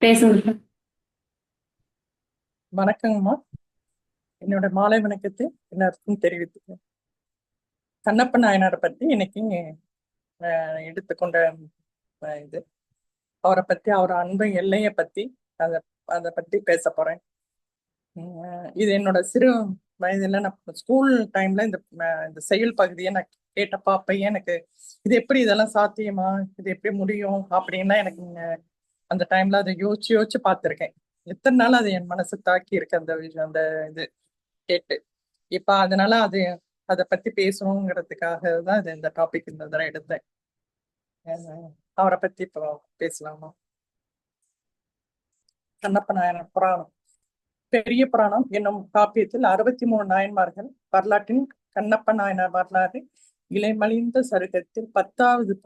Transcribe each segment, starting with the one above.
பேசுங்க. வணக்கங்கம்மா. என்னோட மாலை வணக்கத்தை எல்லாருக்கும் தெரிவித்துக்கிறேன். கண்ணப்ப நாயனாரை பத்தி இன்னைக்கு எடுத்துக்கொண்ட இது அவரை பத்தி, அவர் அன்பு எல்லையை பத்தி அதை அதை பத்தி பேச போறேன். இது என்னோட சிறு வயதுல நான் ஸ்கூல் டைம்ல இந்த செயல் பகுதியை நான் கேட்டப்ப அப்பயே எனக்கு இது எப்படி இதெல்லாம் சாத்தியமா, இது எப்படி முடியும் அப்படின்னா எனக்கு அந்த டைம்ல அதை யோசிச்சு யோசிச்சு பார்த்திருக்கேன். எத்தனை நாள் அது என் மனசு தாக்கி இருக்கு அந்த விஷயம், அந்த இது கேட்டு. இப்ப அதனால அதை பத்தி பேசணுங்கிறதுக்காக தான் இந்த டாபிக் இந்த தடவை எடுத்தேன். அவரை பத்தி இப்போ பேசலாமா? கண்ணப்ப நாயனார் புராணம். பெரிய புராணம் என்னும் காப்பியத்தில் 63 நாயன்மார்கள் வரலாற்றின் கண்ணப்ப நாயனார் வரலாறு இலைமலிந்த சருகத்தில் 10வது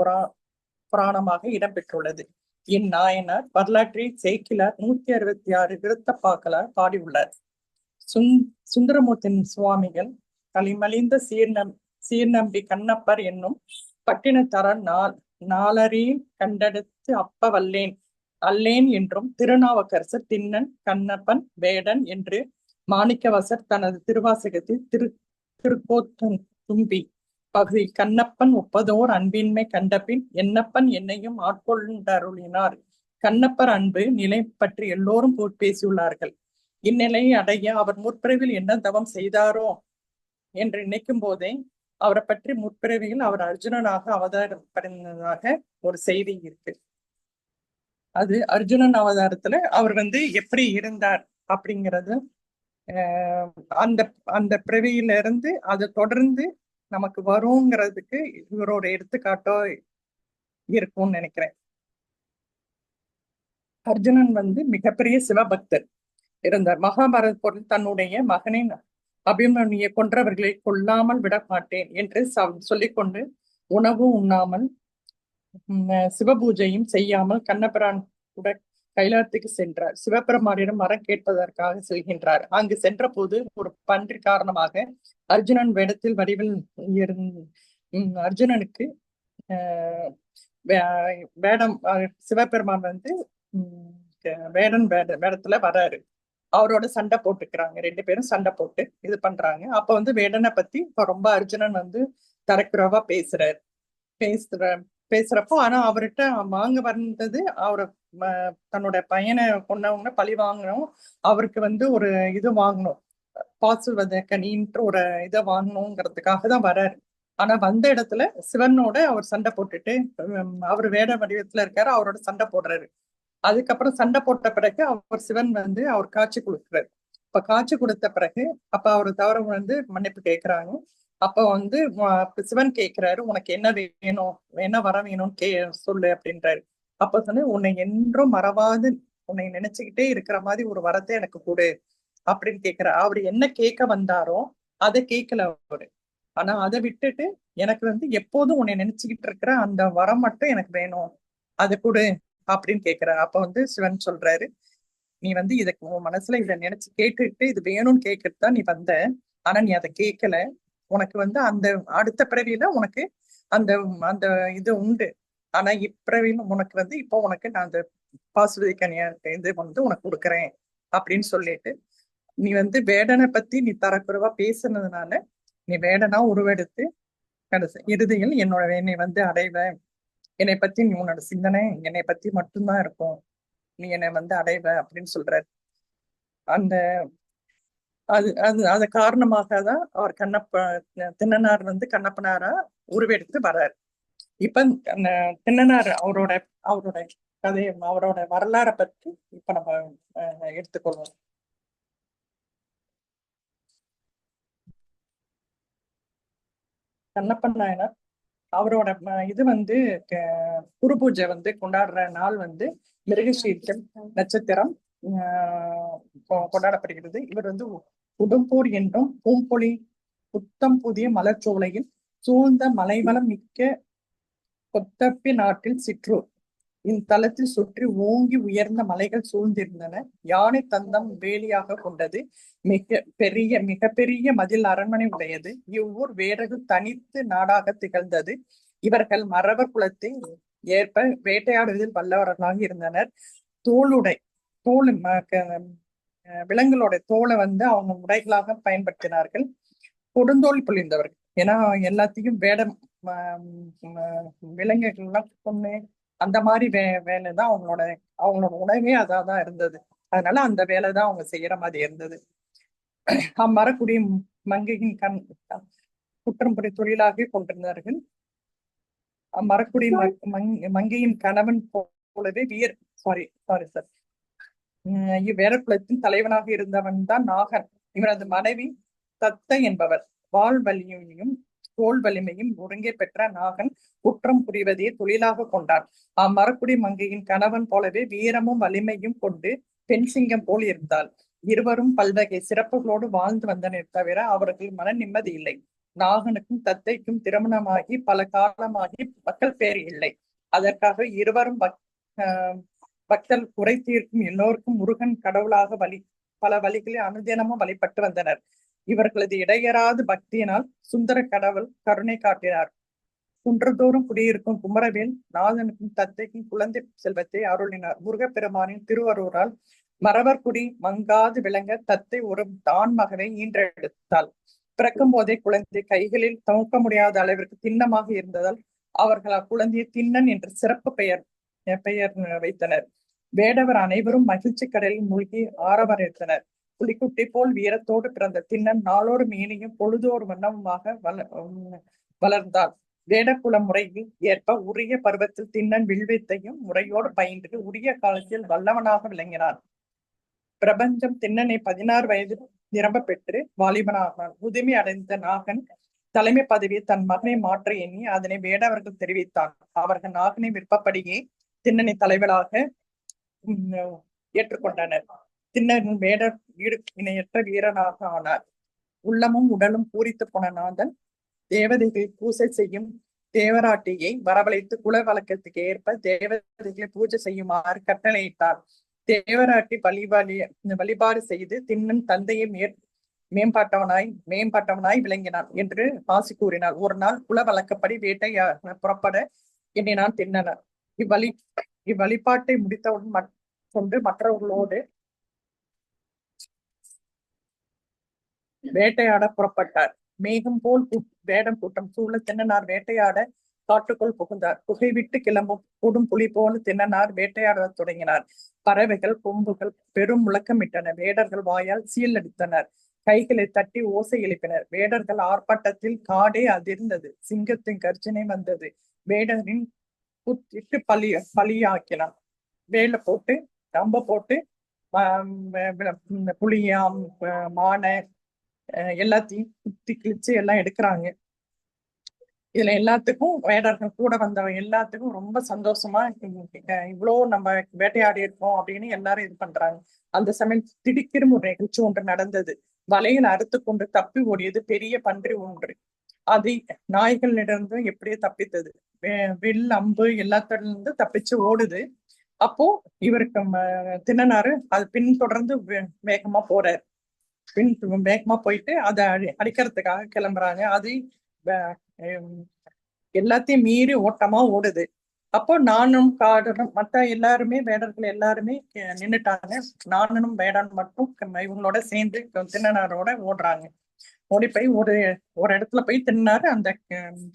புராணமாக இடம்பெற்றுள்ளது. இந்நாயனார் வரலாற்றை சேக்கிலார் 166 விருத்தப்பாக்களார் பாடியுள்ளார். சுந்தரமூர்த்தி சுவாமிகள் களிமலிந்த சீர்நம்பி கண்ணப்பர் என்னும் பட்டினத்தர நாளறி கண்டெடுத்து அப்ப வல்லேன் அல்லேன் என்றும், திருநாவுக்கரசர் திண்ணன் கண்ணப்பன் வேடன் என்று மாணிக்கவாசர் தனது திருவாசகத்தில் திருக்கோத்தன் தும்பி பகுதியில் கண்ணப்பன் ஒப்பதோர் அன்பின்மை கண்டபின் என்னப்பன் என்னையும் ஆட்கொண்டருளினார். கண்ணப்பர் அன்பு நிலை பற்றி எல்லோரும் பேசியுள்ளார்கள். இந்நிலையை அடைய அவர் முற்பிறவில் என்ன தவம் செய்தாரோ என்று நினைக்கும் போதே அவரை பற்றி முற்பிறவியில் அவர் அர்ஜுனனாக அவதாரப்படுவதாக ஒரு செய்தி இருக்கு. அது அர்ஜுனன் அவதாரத்துல அவர் எப்படி இருந்தார் அப்படிங்கிறது அந்த அந்த பிறவியில இருந்து அதை தொடர்ந்து நமக்கு வருங்கிறதுக்கு இவரோட எடுத்துக்காட்டோ இருக்கும்னு நினைக்கிறேன். அர்ஜுனன் மிகப்பெரிய சிவபக்தர் இருந்தார். மகாபாரத போரில் தன்னுடைய மகனின் அபிமன்யை கொன்றவர்களை கொல்லாமல் விட மாட்டேன் என்று சொல்லிக்கொண்டு உணவு உண்ணாமல் சிவபூஜையும் செய்யாமல் கண்ணபிரான் கூட கைலாயத்துக்கு சென்றார். சிவபெருமானிடம் வரம் கேட்பதற்காக செல்கின்றார். அங்கு சென்ற போது ஒரு பன்றி காரணமாக அர்ஜுனன் வேடத்தில் வடிவில் அர்ஜுனனுக்கு வேடம் சிவபெருமான் வேடத்துல வராரு. அவரோட சண்டை போட்டுக்கிறாங்க. 2 பேரும் சண்டை போட்டு இது பண்றாங்க. அப்ப வேடனை பத்தி ரொம்ப அர்ஜுனன் தரக்குறவா பேசுறப்போ ஆனா அவர்கிட்ட வாங்க வந்தது அவரை தன்னோட பையனை கொண்டவங்க பழி வாங்கணும், அவருக்கு ஒரு இது வாங்கணும், பாசுவதற்கனின்ற ஒரு இதை வாங்கணுங்கிறதுக்காக தான் வர்றாரு. ஆனா வந்த இடத்துல சிவனோட அவர் சண்டை போட்டுட்டு அவர் வேட வடிவத்துல இருக்காரு, அவரோட சண்டை போடுறாரு. அதுக்கப்புறம் சண்டை போட்ட பிறகு அவர் சிவன் அவர் காட்சி கொடுக்குறாரு. இப்ப காட்சி கொடுத்த பிறகு அப்ப அவர் தவிர மன்னிப்பு கேட்கிறாங்க. அப்ப சிவன் கேட்கிறாரு, உனக்கு என்ன வேணும், என்ன வர வேணும்னு சொல்லு அப்படின்றாரு. அப்ப உன்னை என்றும் மறவாது உன்னை நினைச்சுக்கிட்டே இருக்கிற மாதிரி ஒரு வரத்தை எனக்கு கொடு அப்படின்னு கேட்கிறார். அவர் என்ன கேட்க வந்தாரோ அதை கேட்கல அவரு. ஆனா அதை விட்டுட்டு எனக்கு எப்போதும் உன்னை நினைச்சுக்கிட்டு இருக்கிற அந்த வரம் மட்டும் எனக்கு வேணும், அதை கொடு அப்படின்னு கேட்கிறாரு. அப்ப சிவன் சொல்றாரு, நீ இதுக்கு உன் மனசுல இதை நினைச்சு கேட்டுட்டு இது வேணும்னு கேட்கறது தான் நீ வந்த. ஆனா நீ அதை கேட்கல. உனக்கு அந்த அடுத்த பிறவியில உனக்கு அந்த அந்த இது உண்டு. ஆனா இப்பிறவியில உனக்கு இப்போ உனக்கு நான் அந்த பாசுவதி கனியா இது உனக்கு கொடுக்குறேன் அப்படின்னு சொல்லிட்டு, நீ வேடனை பத்தி நீ தரக்குறைவா பேசுனதுனால நீ வேடனா உருவெடுத்து இறுதியில் என்னோட என்னை அடைவ, என்னை பத்தி நீ உன்னோட சிந்தனை என்னை பத்தி மட்டும்தான் இருக்கும், நீ என்னை அடைவ அப்படின்னு சொல்றாரு. அந்த அது அது அது காரணமாக தான் அவர் திண்ணனார் கண்ணப்பனாரா உருவெடுத்து வர்றாரு. இப்ப திண்ணனார் அவரோட அவரோட கதையை அவரோட வரலாறை பற்றி இப்ப நம்ம எடுத்துக்கொள்வோம். கண்ணப்பன் நாயனார் அவரோட இது குரு பூஜை கொண்டாடுற நாள் மிருகசீரிஷம் நட்சத்திரம் கொண்டாடப்படுகிறது. இவர் உடும்பூர் என்றும் பூம்பொழி புத்தம் புதிய மலர்ச்சோலையில் சூழ்ந்த மலைவளம் மிக்க கொத்தப்பி நாட்டில் சிற்றூர். இத்தலத்தில் சுற்றி ஓங்கி உயர்ந்த மலைகள் சூழ்ந்திருந்தன. யானை தந்தம் வேலியாக கொண்டது. மிக பெரிய மதில் அரண்மனை உடையது. இவ்வூர் வேறகு தனித்து நாடாக திகழ்ந்தது. இவர்கள் மறவர் குலத்தை ஏற்ப வேட்டையாடுவதில் வல்லவர்களாக இருந்தனர். தோல் விலங்குகளோட தோலை வந்து அவங்க உடைகளாக பயன்படுத்தினார்கள். கொடுந்தோல் புலிந்தவர்கள், ஏன்னா எல்லாத்தையும் வேடம் விலங்குகள்லாம் கொண்டு அந்த மாதிரி வேலைதான் அவங்களோட உணவே அதான் இருந்தது. அதனால அந்த வேலை தான் அவங்க செய்யற மாதிரி இருந்தது. அம்மரக்குடி மங்கையின் குற்றம் புரி தொழிலாக கொண்டிருந்தார்கள். அம்மரக்குடி மங்கையின் கணவன் போலவே சாரி சார் இவ்வேற குலத்தின் தலைவனாக இருந்தவன் தான் நாகன். இவரது மனைவி தத்தை என்பவர். வாழ் வலிமையும் தோல் வலிமையும் ஒருங்கே பெற்ற நாகன் குற்றம் புரிவதையே தொழிலாக கொண்டான். அம்மரக்குடி மங்கையின் கணவன் போலவே வீரமும் வலிமையும் கொண்டு பெண் சிங்கம் போல் இருந்தாள். இருவரும் பல்வகை சிறப்புகளோடு வாழ்ந்து வந்தனர் தவிர அவர்கள் மன நிம்மதி இல்லை. நாகனுக்கும் தத்தைக்கும் திருமணமாகி பல காலமாகி மக்கள் பேர் இல்லை. அதற்காக இருவரும் பக்தல் குறை தீர்க்கும் எல்லோருக்கும் முருகன் கடவுளாக பல வழிகளில் அனுதினமும் வழிபட்டு வந்தனர். இவர்களது இடையறாது பக்தியினால் சுந்தர கடவுள் கருணை காட்டினார். குன்றதோறும் குடியிருக்கும் குமரவேல் நாதனுக்கும் தத்தைக்கும் குழந்தை செல்வத்தை அருளினார். முருகப்பெருமானின் திருவருளால் மறவர்குடி மங்காது விளங்க தத்தை ஒரு தான் மகனை ஈன்றெடுத்தாள். பிறக்கும் போதே குழந்தை கைகளில் துவக்க முடியாத அளவிற்கு திண்ணமாக இருந்ததால் அவர்கள் அக்குழந்தையை திண்ணன் என்று சிறப்பு பெயர் வைத்தனர். வேடவர் அனைவரும் மகிழ்ச்சி கடலில் மூழ்கி ஆரவரைத்தனர். புலிக்குட்டி போல் வீரத்தோடு பிறந்த திண்ணன் நாளோடு மேனியும் பொழுதோடு வண்ணமுமாக வளர்ந்தாள். வேடக்குல முறையில் ஏற்ப உரிய பருவத்தில் திண்ணன் வில்வித்தையும் முறையோடு பயின்று உரிய காலத்தில் வல்லவனாக விளங்கினான். பிரபஞ்சம் திண்ணனை 16 வயதில் நிரம்ப பெற்று வாலிபனாக முதுமை அடைந்த நாகன் தலைமை பதவியை தன் மகனை மாற்ற எண்ணி அதனை வேடவர்கள் தெரிவித்தான். அவர்கள் நாகனை விருப்பப்படியே திண்ணனை தலைவராக ஏற்றுக்கொண்டனர். திண்ணன் வேடர் இணையற்ற வீரனாக ஆனார். உள்ளமும் உடலும் பூரித்து போன நாதன் தேவதைகளை பூசை செய்யும் தேவராட்டியை வரவழைத்து குல வழக்கத்துக்கு ஏற்ப தேவதைகளை பூஜை செய்யுமாறு கட்டளையிட்டார். தேவராட்டி வழிபாடு செய்து திண்ணன் தந்தையை மேம்பாட்டவனாய் விளங்கினான் என்று ஆசி கூறினார். ஒரு நாள் குல வழக்கப்படி வேட்டையாக புறப்பட எண்ணினான் திண்ணனர். இவ்வழிபாட்டை முடித்தவுடன் கொண்டு மற்றவர்களோடு வேட்டையாட புறப்பட்டார். மேகம் போல் வேடம் கூட்டம் சூழ திண்ணனார் வேட்டையாட காட்டுக்குள் புகுந்தார். புகை விட்டு கிளம்பும் கூடும் புலி போல திண்ணனார் வேட்டையாட தொடங்கினார். பறவைகள் கொம்புகள் பெரும் முழக்கமிட்டன. வேடர்கள் வாயால் சீல் அடித்தனர். கைகளை தட்டி ஓசை எழுப்பினர். வேடர்கள் ஆர்ப்பாட்டத்தில் காடே அதிர்ந்தது. சிங்கத்தின் கர்ஜனை வந்தது. வேடரின் குத்திட்டு பலியாக்கினான். வேலை போட்டு கம்ப போட்டு புளியாம் மானை எல்லாத்தையும் குத்தி கிழிச்சு எல்லாம் எடுக்கிறாங்க. இதுல எல்லாத்துக்கும் வேடர்கள் கூட வந்தவங்க எல்லாத்துக்கும் ரொம்ப சந்தோஷமா இவ்வளோ நம்ம வேட்டையாடி இருக்கோம் அப்படின்னு எல்லாரும் இது பண்றாங்க. அந்த சமயம் திடுக்கிடும் ஒரு நிகழ்ச்சி ஒன்று நடந்தது. வலையில் அறுத்து கொண்டு தப்பி ஓடியது பெரிய பன்றி ஒன்று. அது நாய்களிலிருந்து எப்படியே தப்பித்தது. வில் அம்பு எல்லாத்திலிருந்து தப்பிச்சு ஓடுது. அப்போ இவருக்கு திண்ணனாரு அது பின்தொடர்ந்து வேகமா போறாரு. வேகமா போயிட்டு அதை அடிக்கிறதுக்காக கிளம்புறாங்க. அது எல்லாத்தையும் மீறி ஓட்டமா ஓடுது. அப்போ நானும் காடனும் மற்ற எல்லாருமே வேடர்கள் எல்லாருமே நின்றுட்டாங்க. நானும் வேடன் மட்டும் இவங்களோட சேர்ந்து திண்ணனாரோட ஓடுறாங்க. ஓடி போய் ஒரு இடத்துல போய் திண்ணாரு அந்த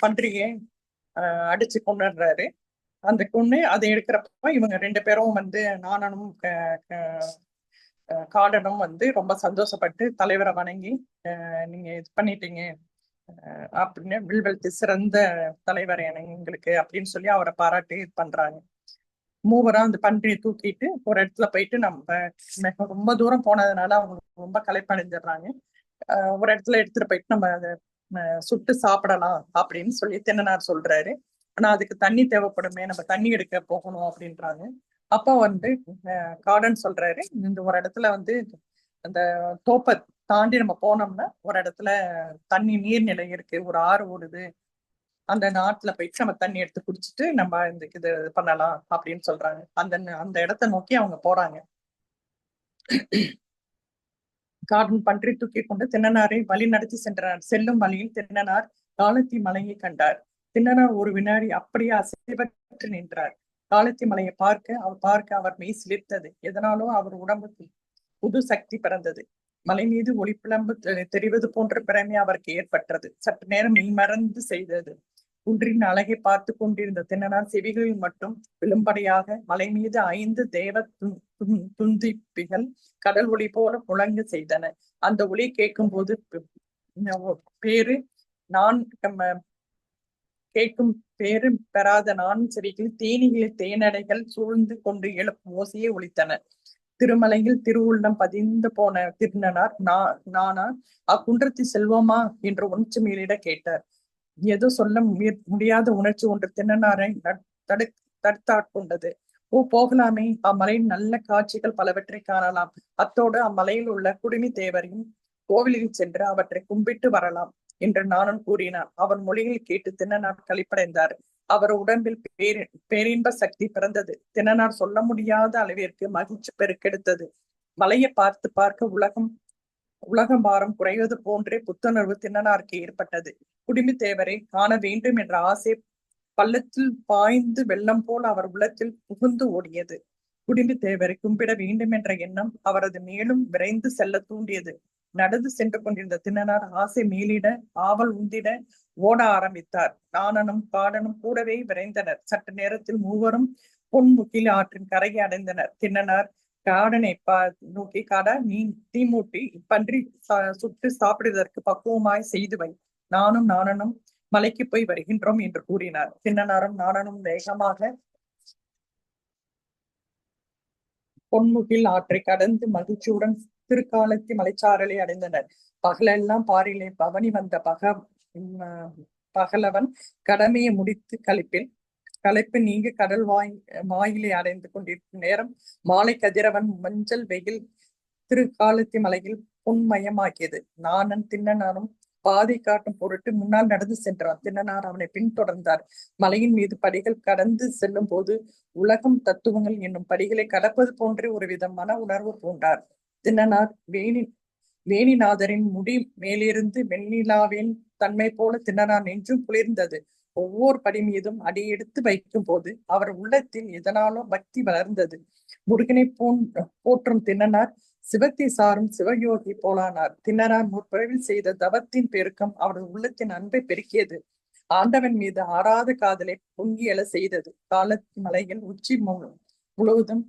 பன்றியை அடிச்சு கொண்டுடுறாரு. அந்த கொண்டு அதை எடுக்கிறப்ப இவங்க 2 பேரும் வந்து நானும் காடனும் வந்து ரொம்ப சந்தோஷப்பட்டு தலைவரை வணங்கி நீங்க இது பண்ணிட்டீங்க அப்படின்னு வில்வெழுத்து சிறந்த தலைவர் எங்களுக்கு அப்படின்னு சொல்லி அவரை பாராட்டி இது பண்றாங்க. மூவரும் அந்த பன்றியை தூக்கிட்டு ஒரு இடத்துல போயிட்டு நம்ம ரொம்ப தூரம் போனதுனால அவங்க ரொம்ப களைப்படைஞ்சிடுறாங்க. ஒரு இடத்துல எடுத்துட்டு போயிட்டு நம்ம அதை சுட்டு சாப்பிடலாம் அப்படின்னு சொல்லி திண்ணனார் சொல்றாரு. ஆனா அதுக்கு தண்ணி தேவைப்படுமே, நம்ம தண்ணி எடுக்க போகணும் அப்படின்றாங்க. அப்போ வந்து கார்டன் சொல்றாரு, இந்த ஒரு இடத்துல வந்து அந்த தோப்பை தாண்டி நம்ம போனோம்னா ஒரு இடத்துல நீர்நிலை இருக்கு, ஒரு ஆறு ஓடுது, அந்த நாட்டுல போயிட்டு நம்ம தண்ணி எடுத்து குடிச்சிட்டு நம்ம இந்த இது பண்ணலாம் அப்படின்னு சொல்றாங்க. அந்த இடத்த நோக்கி அவங்க போறாங்க. கார்டன் பன்றி தூக்கி கொண்டு திண்ணனாரை வழி நடத்தி சென்றனர். செல்லும் வழியில் திண்ணனார் காலத்தி மலையை கண்டார். திண்ணனார் ஒரு வினாடி அப்படியே அசைவற்று நின்றார். காலத்தி மலையை பார்க்க அவர் மெய் சிலிர்த்தது. எதனாலோ அவர் உடம்புக்கு புது சக்தி பிறந்தது. மலை மீது ஒளிப்பிளம்பு தெரிவது போன்ற பிரமை அவருக்கு ஏற்பட்டது. சற்று நேரம் மெய்மறந்து செய்தது. குன்றின் அழகை பார்த்து கொண்டிருந்த திண்ணனார் செவிகளில் மட்டும் விழும்படியாக மலை மீது 5 தேவ துந்திப்பிகள் கடல் ஒளி போல முழங்க செய்தன. அந்த ஒளி கேட்கும் போது பேரு நான் கேட்கும் பேரு பெறாத நான் செடிகளில் தேனீகளில் தேனடைகள் சூழ்ந்து கொண்டு எழுப்பும் ஓசையை ஒலித்தன. திருமலையில் திருவுள்ளம் பதிந்து போன திருநனார் நானா அக்குன்றத்தில் செல்வோமா என்று உணர்ச்சி மேலிட கேட்டார். ஏதோ சொல்ல முடியாத உணர்ச்சி ஒன்று திண்ணனாரை தடுத்தாட்கொண்டது. போகலாமே, அம்மலையில் நல்ல காட்சிகள் பலவற்றை காணலாம். அத்தோடு அம்மலையில் உள்ள குடுமி தேவரையும் கோவிலில் சென்று அவற்றை கும்பிட்டு வரலாம் என்று நானும் கூறினான். அவன் மொழிகள் கேட்டு திண்ணனார் களிப்படைந்தார். அவர் உடம்பில் பேரின்ப சக்தி பிறந்தது. திண்ணனார் சொல்ல முடியாத அளவிற்கு மகிழ்ச்சி பெருக்கெடுத்தது. மலையை பார்த்து பார்க்க உலகம் பாரம் குறைவது போன்றே புத்துணர்வு திண்ணனாருக்கு ஏற்பட்டது. குடுமி தேவரை காண வேண்டும் என்ற ஆசை பள்ளத்தில் பாய்ந்து வெள்ளம் போல் அவர் உள்ளத்தில் புகுந்து ஓடியது. குடுமி தேவரை கும்பிட வேண்டும் என்ற எண்ணம் அவரது மேலும் விரைந்து செல்ல தூண்டியது. நடந்து சென்று கொண்டிருந்த திண்ணனார் ஆசை மேலிட ஆவல் உந்திட ஓட ஆரம்பித்தார். நாணனும் காடனும் கூடவே விரைந்தனர். சற்று நேரத்தில் மூவரும் பொன்முகில் ஆற்றின் கரையை அடைந்தனர். திண்ணனார் காடனை நோக்கி, காடா, நீ தீமூட்டி பன்றி சுட்டு சாப்பிடுவதற்கு பக்குவமாய் செய்து வை. நாணனும் மலைக்கு போய் வருகின்றோம் என்று கூறினார். திண்ணனாரும் நாணனும் வேகமாக பொன்முகில் ஆற்றை கடந்து மகிழ்ச்சியுடன் திருக்காலத்தி மலைச்சாரலை அடைந்தனர். பகலெல்லாம் பாரிலே பவனி வந்த பகலவன் கடமையை முடித்து களைப்பு நீங்க கடல் வாயிலை அடைந்து கொண்டிருக்கும் நேரம் மாலை கதிரவன் மஞ்சள் வெயில் திருக்காலத்தி மலையில் பொன்மயமாக்கியது. நாணன் திண்ணனாரும் பாதை காட்டும் பொருட்டு முன்னால் நடந்து சென்றான். திண்ணனார் அவனை பின்தொடர்ந்தார். மலையின் மீது படிகள் கடந்து செல்லும் போது உலகம் தத்துவங்கள் என்னும் படிகளை கடப்பது போன்றே ஒரு வித மன உணர்வு பூண்டார். திண்ணனார் வேணிநாதரின் முடி மேலிருந்து வெண்ணிலாவின் தன்மை போல திண்ணனார் நெஞ்சும் குளிர்ந்தது. ஒவ்வொரு படி மீதும் அடியெடுத்து வைக்கும் போது அவர் உள்ளத்தில் எதனாலோ பக்தி வளர்ந்தது. முருகனை போற்றும் திண்ணனார் சிவத்தை சாரும் சிவயோகி போலானார். திண்ணனார் முற்பிறவில் செய்த தவத்தின் பெருக்கம் அவரது உள்ளத்தின் அன்பை பெருக்கியது. ஆண்டவன் மீது ஆறாத காதலை பொங்கி எழ செய்தது. காலத்தி மலையில் உச்சி முழுவதும்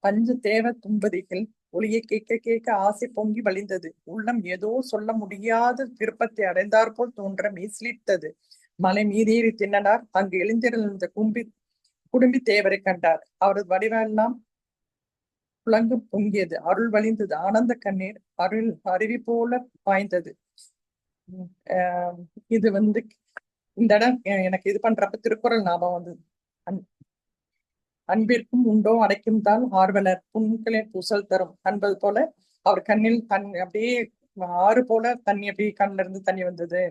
பஞ்ச தேவ தும்பதிகள் ஒளியை கேட்க கேட்க ஆசை பொங்கி வழிந்தது. உள்ளம் ஏதோ சொல்ல முடியாத விருப்பத்தை அடைந்தாற்போல் தோன்ற மெய்சிலிர்த்தது. மலை மீதேறி திண்ணனார் அங்கு எழுந்திருந்த குடும்பி தேவரை கண்டார். அவரது வடிவெல்லாம் புலங்கு பொங்கியது. அருள் வழிந்தது. ஆனந்த கண்ணீர் அருவி போல பாய்ந்தது. இது இந்த இடம் எனக்கு இது பண்றப்ப திருக்குறள் ஞாபகம் வந்தது. அன்பிற்கும் உண்டோ அடைக்கும் தான் ஆர்வலர் புண்களின் பூசல் தரும் என்பது போல அவர் கண்ணில் அப்படியே ஆறு போல தண்ணி அப்படியே கண்ணில இருந்து தண்ணி வந்தது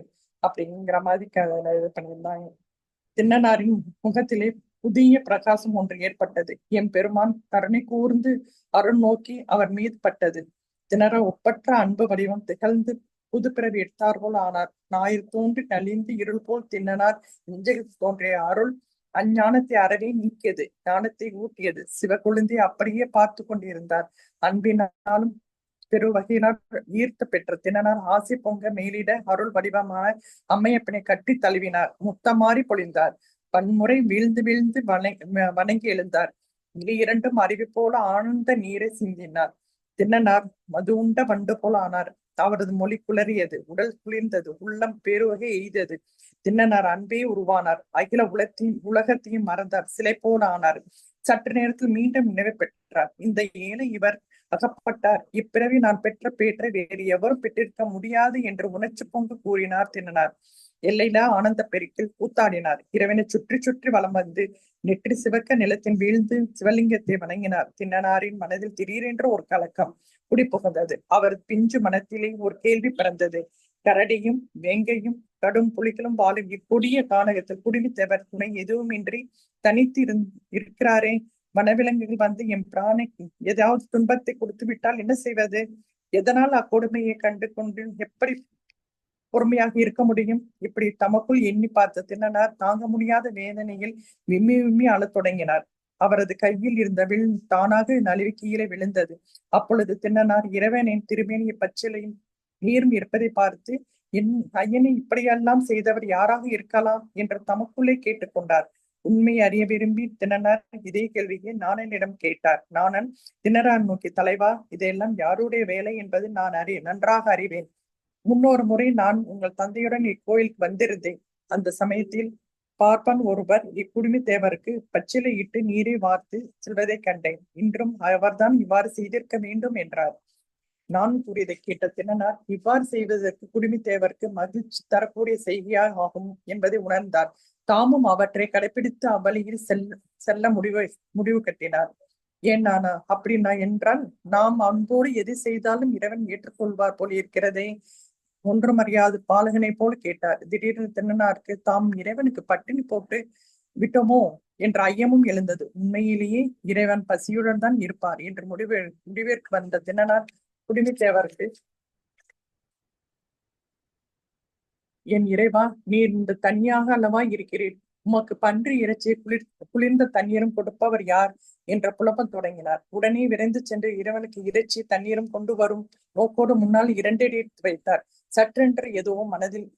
அப்படிங்கிற மாதிரி இது பண்ணியிருந்தாங்க. திண்ணனாரின் முகத்திலே புதிய பிரகாசம் ஒன்று ஏற்பட்டது. எம் பெருமான் கருணை கூர்ந்து அருள் நோக்கி அவர் மீது பட்டது. திணற ஒப்பற்ற அன்பு வடிவம் திகழ்ந்து புது பிறவி எடுத்தார் போல் ஆனார். ஞாயிறு தோன்றி நலிந்து இருள் போல் திண்ணனார் நெஞ்சகத்தில் தோன்றிய அருள் அஞ்ஞானத்தை அறவே நீக்கியது. ஞானத்தை ஊட்டியது. சிவகுழுந்தை அப்படியே பார்த்து கொண்டிருந்தார். அன்பினாலும் பெருவகையினால் ஈர்த்து பெற்ற திண்ணனார் ஆசை பொங்க மேலிட அருள் வடிவமான அம்மையப்பனை கட்டி தழுவினார். முத்தமாறி பொழிந்தார். பன்முறை வீழ்ந்து வீழ்ந்து வணங்கி எழுந்தார். இரு இரண்டும் அருவி போல ஆனந்த நீரை சிந்தினார். திண்ணனார் மது உண்ட வண்டு போல ஆனார். அவரது மொழி குளறியது. உடல் குளிர்ந்தது. உள்ளம் பேருவகை எய்தது. திண்ணனார் அன்பே உருவானார். அகில உலகத்தையும் மறந்தார். சிலை போல ஆனார். சற்று நேரத்தில் மீண்டும் நினைவு பெற்றார். இந்த ஏழை இவர் அகப்பட்டார். இப்பிறவி நான் பெற்ற பேற்றை வேறு எவரும் பெற்றிருக்க முடியாது என்று உணர்ச்சி பொங்கு கூறினார் திண்ணனார். எல்லையில ஆனந்த பெருக்கில் கூத்தாடினார். இறைவனை சுற்றி சுற்றி வலம் வந்து நெற்றி சிவக்க நிலத்தின் வீழ்ந்து சிவலிங்கத்தை வணங்கினார். திண்ணனாரின் மனதில் திடீரென்று ஒரு கலக்கம் குடிபுகுந்தது. அவர் பிஞ்சு மனத்திலே ஒரு கேள்வி பிறந்தது. கரடியும் வேங்கையும் கடும் புலிகளும் வாழும் இக்கொடிய கானகத்தில் குடிமி தேவர் துணை எதுவுமின்றி தனித்து இருக்கிறாரே, வனவிலங்குகள் வந்து என் பிராணிக்கு ஏதாவது துன்பத்தை கொடுத்து விட்டால் என்ன செய்வது? எதனால் அக்கொடுமையை கண்டு கொண்டு எப்படி பொறுமையாக இருக்க முடியும்? இப்படி தமக்குள் எண்ணி பார்த்த திண்ணனார் தாங்க முடியாத வேதனையில் விம்மி விம்மி அழத் தொடங்கினார். அவரது கையில் இருந்த வில் தானாக நழுவி கீழே விழுந்தது. அப்பொழுது திண்ணனார் இறைவனின் திருமேனிய பச்சிலையும் நீரும் இருப்பதை பார்த்து, என் ஐயனை இப்படியெல்லாம் செய்தவர் யாராக இருக்கலாம் என்று தமக்குள்ளே கேட்டுக்கொண்டார். உண்மை அறிய விரும்பி திண்ணனார் இதே கேள்வியை நாணனிடம் கேட்டார். நாணன் திண்ணனார் நோக்கி, தலைவா, இதையெல்லாம் யாருடைய வேலை என்பது நான் நன்றாக அறிவேன். முன்னொரு முறை நான் உங்கள் தந்தையுடன் இக்கோயிலுக்கு வந்திருந்தேன். அந்த சமயத்தில் பார்ப்பன் ஒருவர் இக்குடுமி தேவருக்கு பச்சிலை இட்டு நீரை வார்த்து செல்வதை கண்டேன். இன்றும் அவர்தான் இவ்வாறு செய்திருக்க வேண்டும் என்றார். நான் கூறியதை கேட்ட திண்ணனார், இவ்வாறு செய்வதற்கு குடுமி தேவருக்கு மகிழ்ச்சி தரக்கூடிய செய்கையாக ஆகும் என்பதை உணர்ந்தார். தாமும் அவற்றை கடைபிடித்து அவ்வழியில் செல்ல முடிவு கட்டினார். ஏன் நானா? அப்படின்னா என்றால், நாம் அன்போடு எது செய்தாலும் இறைவன் ஏற்றுக்கொள்வார் போல் இருக்கிறதே. ஒன்றும் அறியாது பாலகனை போல் கேட்டார். திடீரென திண்ணனாருக்கு தாம் இறைவனுக்கு பட்டினி போட்டு விட்டோமோ என்ற ஐயமும் எழுந்தது. உண்மையிலேயே இறைவன் பசியுடன் தான் இருப்பார் என்று முடிவிற்கு வந்த திண்ணனார் குடுமி தேவருக்கு, என் இறைவா, நீர் இந்த தனியாக அல்லவா இருக்கிறீர். உமக்கு பன்றி இறைச்சியை குளிர்ந்த தண்ணீரும் கொடுப்பவர் யார் என்ற புலப்பம் தொடங்கினார். உடனே விரைந்து சென்று இறைவனுக்கு இறைச்சி தண்ணீரும் கொண்டு வரும் நோக்கோடு முன்னால் 2 அடி எடுத்து வைத்தார். சற்றென்று எதுவும் மனதில்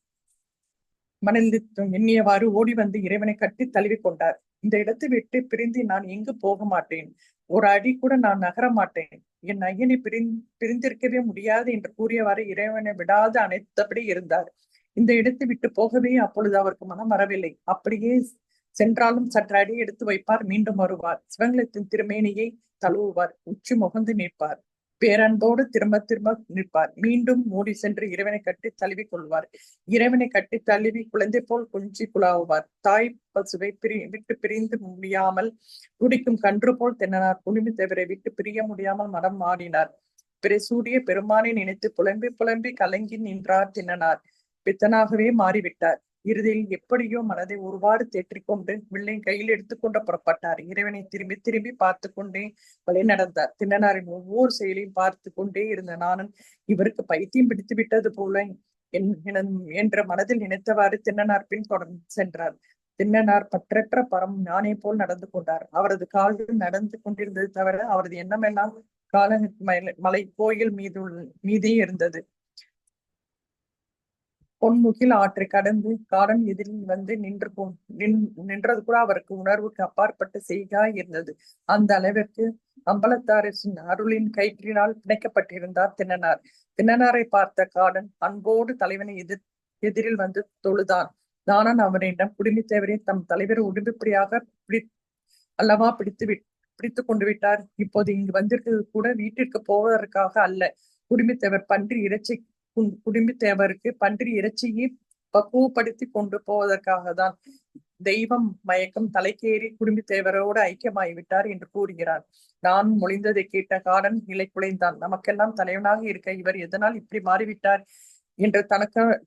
எண்ணியவாறு ஓடி வந்து இறைவனை கட்டி தழுவி கொண்டார். இந்த இடத்தை விட்டு பிரிந்து நான் எங்கு போக மாட்டேன். ஒரு அடி கூட நான் நகர மாட்டேன். என் ஐயனை பிரிந்திருக்கவே முடியாது என்று கூறியவாறு இறைவனை விடாது அணைத்தபடி இருந்தார். இந்த இடத்தை விட்டு போகவே அப்பொழுது அவருக்கு மனம் வரவில்லை. அப்படியே சென்றாலும் சற்று அடி எடுத்து வைப்பார், மீண்டும் வருவார். சிவங்களின் திருமேனியை தழுவுவார், உச்சி முகந்து நிற்பார், பேரன்போடு திரும்ப திரும்ப நிற்பார். மீண்டும் மூடி சென்று இறைவனை கட்டி தழுவி கொள்வார். இறைவனை கட்டி தழுவி குழந்தை போல் கொஞ்சி குழாவுவார். தாய் பசுவை விட்டு பிரிந்து முடியாமல் துடிக்கும் கன்று போல் திண்ணனார் குடுமி தேவரை விட்டு பிரிய முடியாமல் மனம் மாடினார். சூரிய பெருமானை நினைத்து புலம்பி புலம்பி கலங்கி நின்றார் திண்ணனார். பித்தனாகவே மாறிவிட்டார். இறுதியில் எப்படியோ மனதை ஒருவாறு தேற்றிக்கொண்டு வில்லை கையில் எடுத்துக்கொண்டு புறப்பட்டார். இறைவனை திரும்பி திரும்பி பார்த்து கொண்டே வழி நடந்தார். திண்ணனாரின் ஒவ்வொரு செயலையும் பார்த்து கொண்டே இருந்த நானன் இவருக்கு பைத்தியம் பிடித்து விட்டது போல என்ற மனதில் நினைத்தவாறு திண்ணனார் பின் தொடர்ந்து சென்றார். திண்ணனார் பற்றற்ற பரம் ஞானை போல் நடந்து கொண்டார். அவரது கால்கள் நடந்து கொண்டிருந்தது தவிர அவரது எண்ணமெல்லாம் கால மலை கோயில் மீதே இருந்தது. பொன்முகில் ஆற்றை கடந்து காடன் எதிரில் வந்து நின்றது கூட அவருக்கு உணர்வுக்கு அப்பாற்பட்ட செய்காய் இருந்தது. அந்த அளவிற்கு அம்பலத்தாரின் அருளின் கயிற்றினால் பிணைக்கப்பட்டிருந்தார் திண்ணனார். திண்ணனாரை பார்த்த காடன் அன்போடு தலைவனை எதிரில் வந்து தொழுதான். நானன் அவனிடம், குடுமி தேவரே, தம் தலைவரை உடும்பிப்படியாக அல்லவா பிடித்து கொண்டு விட்டார். இப்போது இங்கு வந்திருக்கிறது கூட வீட்டிற்கு போவதற்காக அல்ல. குடுமி தேவர் பன்றி இறைச்சி குடும்பி தேவருக்கு பன்றி இறைச்சியை பக்குவப்படுத்தி கொண்டு போவதற்காக தான். தெய்வம் மயக்கம் தலைக்கேறி குடும்பி தேவரோடு ஐக்கியமாகிவிட்டார் என்று கூறுகிறார். நான் மொழிந்ததை கேட்ட காடன் நிலை குலைந்தான். நமக்கெல்லாம் தலைவனாக இருக்க இவர் எதனால் இப்படி மாறிவிட்டார் என்று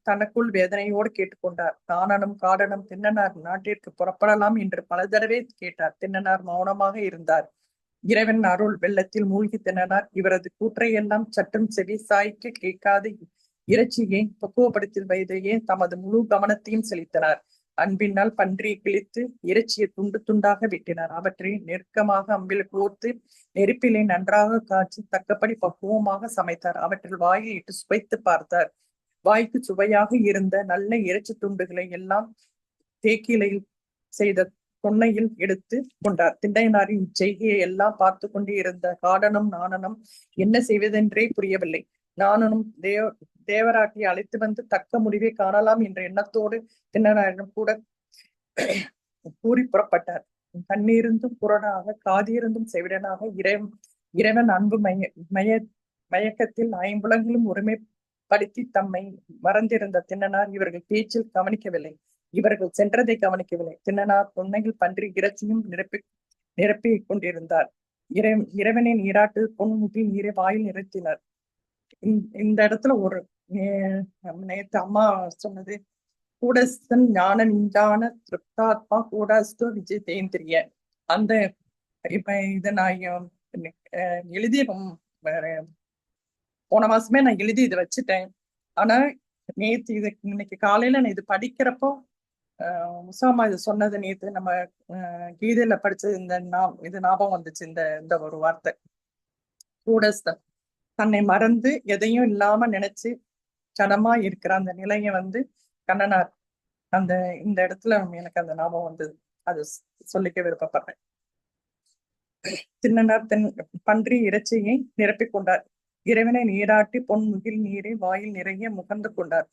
தனக்குள் வேதனையோடு கேட்டுக்கொண்டார். நாணனும் காடனும் திண்ணனார் நாட்டிற்கு புறப்படலாம் என்று பல தடவை கேட்டார். திண்ணனார் மௌனமாக இருந்தார். இறைவன் அருள் வெள்ளத்தில் மூழ்கி திண்ணனார் இவரது கூற்றையெல்லாம் சற்றும் செவி சாய்க்கு கேட்காது இறைச்சியை பக்குவப்படுத்தி வைதையே தமது முழு கவனத்தையும் செலுத்தினார். அன்பினால் பன்றியை கிழித்து இறைச்சியை துண்டு துண்டாக வெட்டினார். அவற்றை நெருக்கமாக அம்பில் கோர்த்து நெருப்பிலே நன்றாக காய்ச்சி தக்கப்படி பக்குவமாக சமைத்தார். அவற்றில் வாயில் இட்டு சுவைத்து பார்த்தார். வாய்க்கு சுவையாக இருந்த நல்ல இறைச்சி துண்டுகளை எல்லாம் தேக்கிலையில் செய்த தொன்னையில் எடுத்து கொண்டார். திண்டையனாரின் இச்செய்கையை எல்லாம் பார்த்து கொண்டே இருந்த காடனும் நாணனும் என்ன செய்வதென்றே புரியவில்லை. நாணனும் தேவராட்டியை அழைத்து வந்து தக்க முடிவை காணலாம் என்ற எண்ணத்தோடு திண்ணனாரிடம் கூட கூறி புறப்பட்டார். கண்ணிருந்தும் புறனாக காதியிருந்தும் செவிடனாக இறைவன் அன்பு மயக்கத்தில் ஐம்புலங்களும் ஒருமைப்படுத்தி தம்மை மறந்திருந்த திண்ணனார் இவர்கள் பேச்சில் கவனிக்கவில்லை. இவர்கள் சென்றதை கவனிக்கவில்லை. திண்ணனார் தொன்னையில் பன்றி இறைச்சியும் நிரப்பி கொண்டிருந்தார். இறைவனின் நீராட்டு பொன்முகில் நீரை வாயில் நிறுத்தினர். இந்த இடத்துல ஒரு நேற்று அம்மா சொன்னது, கூடஸ்தன் ஞான நிஞ்சான திருப்தாத்மா கூடஸ்தோ விஜயதேந்திரிய. அந்த இப்ப இதை நான் எழுதி போன மாசமே நான் எழுதி இதை வச்சுட்டேன். ஆனா நேற்று இன்னைக்கு காலையில நான் இது படிக்கிறப்போ உசாமா இது சொன்னது நேத்து நம்ம கீதையில படிச்சது இது ஞாபகம் வந்துச்சு. இந்த இந்த ஒரு வார்த்தை கூட தன்னை மறந்து எதையும் இல்லாம நினைச்சு சடமா இருக்கிற அந்த நிலைய வந்து கண்ணனார் அந்த இந்த இடத்துல எனக்கு அந்த ஞாபகம் வந்தது. அது சொல்லிக்க விருப்பப்படுறேன். திண்ணனார் பன்றி இறைச்சியை நிரப்பிக் கொண்டார். இறைவனை நீராட்டி பொன் முகில் நீரை வாயில் நிறைய முகர்ந்து கொண்டார்.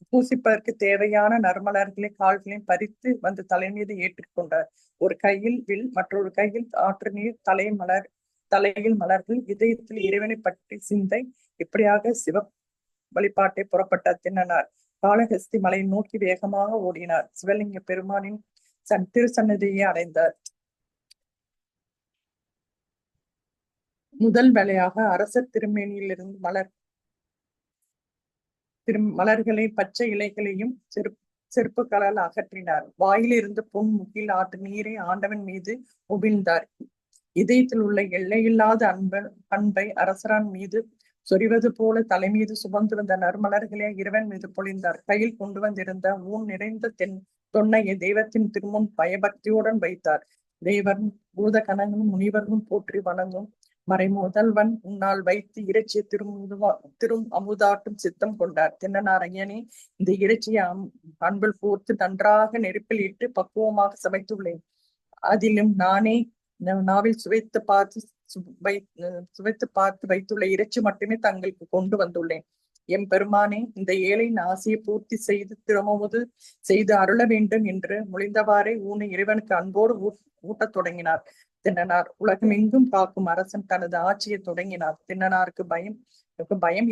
பூசிப்பதற்கு தேவையான நறுமலர்களை கால்களையும் பறித்து வந்து தலை மீது ஏற்றிக்கொண்டார். ஒரு கையில் வில், மற்றொரு கையில் ஆற்று நீர், தலையில் மலர்கள், இதயத்தில் இறைவனை பற்றி சிந்தை. இப்படியாக சிவ வழிபாட்டை புறப்பட்ட திண்ணனார் காளஹஸ்தி மலையை நோக்கி வேகமாக ஓடினார். சிவலிங்க பெருமானின் திருச்சன்னதியை அடைந்தார். முதல் வேளையாக அரசர் திருமேனியிலிருந்து மலர்களை பச்சை இலைகளையும் செருப்புகளால் அகற்றினார். வாயிலிருந்து பொன் முகில் ஆற்று நீரை ஆண்டவன் மீது உமிழ்ந்தார். இதயத்தில் உள்ள எல்லையில்லாத அன்பை அரசரான் மீது சொரிவது போல தலை மீது சுமந்து வந்த நறுமலர்களே இறைவன் மீது பொழிந்தார். கையில் கொண்டு வந்திருந்த ஊன் நிறைந்த தொன்னையை தெய்வத்தின் திருமுன் பயபக்தியுடன் வைத்தார். தேவர் பூத கணங்களும் முனிவர்களும் போற்றி வணங்கும் மறைமுதல்வன் உன்னால் வைத்து இறைச்சியை திரும் அமுதாட்டும் சித்தம் கொண்டார். திண்ணனார் ஐயனே, இந்த இறைச்சியை அன்பில் கோர்த்து நன்றாக நெருப்பில் இட்டு பக்குவமாக சமைத்துள்ளேன். அதிலும் நானே நாவில் சுவைத்து பார்த்து வைத்துள்ள இறைச்சி மட்டுமே தங்களுக்கு கொண்டு வந்துள்ளேன். எம் பெருமானே, இந்த ஏழையின் ஆசையை பூர்த்தி செய்து திருமமுது செய்து அருள வேண்டும் என்று மொழிந்தவாறே ஊனை இறைவனுக்கு அன்போடு ஊட்டத் தொடங்கினார். திண்ணனார் உலகமெங்கும் காக்கும் அரசன் தனது ஆட்சியை தொடங்கினார். திண்ணனாருக்கு பயம்